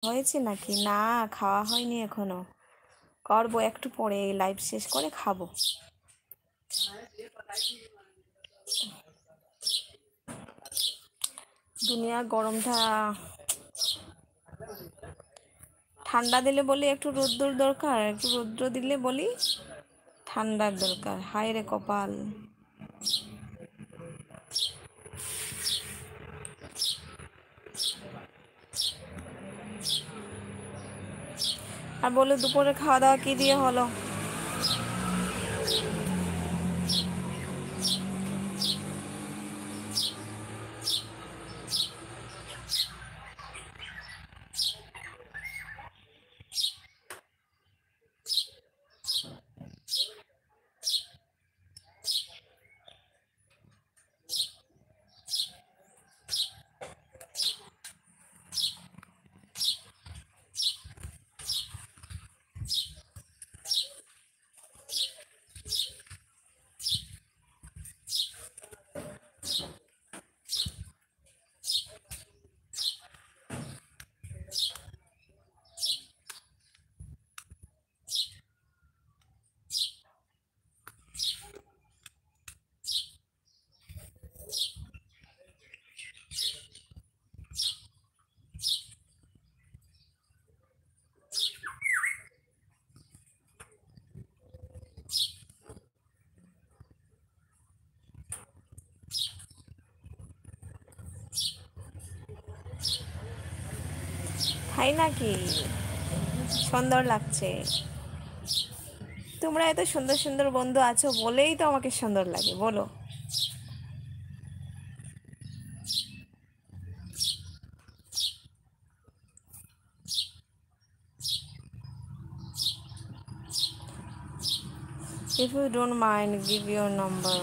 হয়েছে নাকি? না, খাওয়া হয়নি এখনো, করবো একটু পরে, এই লাইভ শেষ করে খাবো। দুনিয়ার গরমটা, ঠান্ডা দিলে বলি একটু রোদ্দুর দরকার, একটু রৌদ্র দিলে বলি ঠান্ডার দরকার। হায় রে কপাল। আর বলে দুপুরে খাওয়া দাওয়া কি দিয়ে হলো? তাই নাকি? সুন্দর লাগছে। তোমরা এত সুন্দর সুন্দর বন্ধু আছো বলেই তো আমাকে সুন্দর লাগে, বলো। If you don't mind, give your number.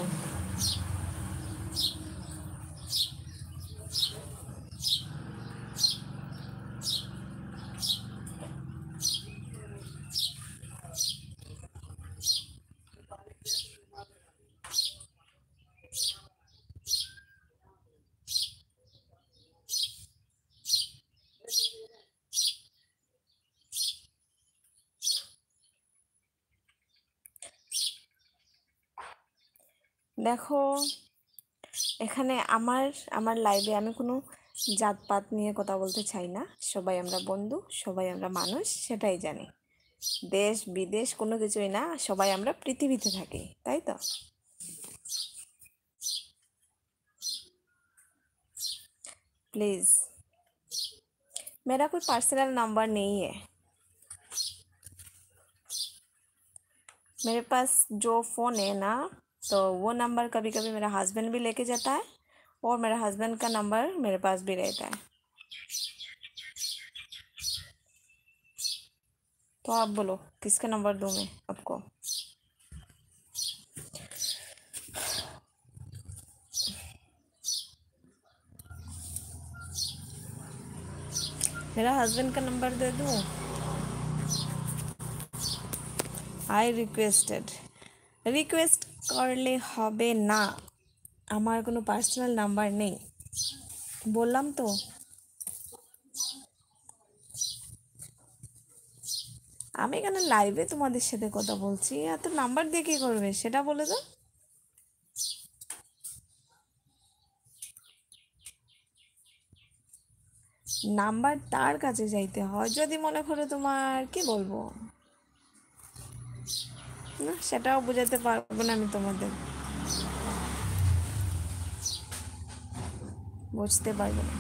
দেখো, এখানে আমার আমার লাইভে আমি কোনো জাতপাত নিয়ে কথা বলতে চাই না। সবাই আমরা বন্ধু, সবাই আমরা মানুষ, সেটাই জানি। দেশ বিদেশ কোনো কিছুই না, সবাই আমরা পৃথিবীতে থাকি, তাই তো? प्लीज़, मेरा कोई पर्सनल नंबर नहीं है। मेरे पास जो फ़ोन है ना, तो वो नंबर कभी कभी मेरा हस्बैंड भी लेके जाता है, और मेरा हस्बैंड का नंबर मेरे पास भी रहता है। तो आप बोलो किसका नंबर दूँ मैं आपको? मेरा हस्बैंड का नंबर दे दूँ? आई রিকোয়েস্ট করলে হবে না, আমার কোনো পার্সোনাল নাম্বার নেই, বললাম তো। আমি এখানে লাইভে তোমাদের সাথে কথা বলছি, এত নাম্বার দিয়ে কী করবে সেটা বলে দাও। নাম্বার তার কাছে যাইতে হয় যদি মনে করো তোমার, কি বলবো, না সেটাও বোঝাতে পারবো না আমি তোমাদের, বুঝতে পারবো না।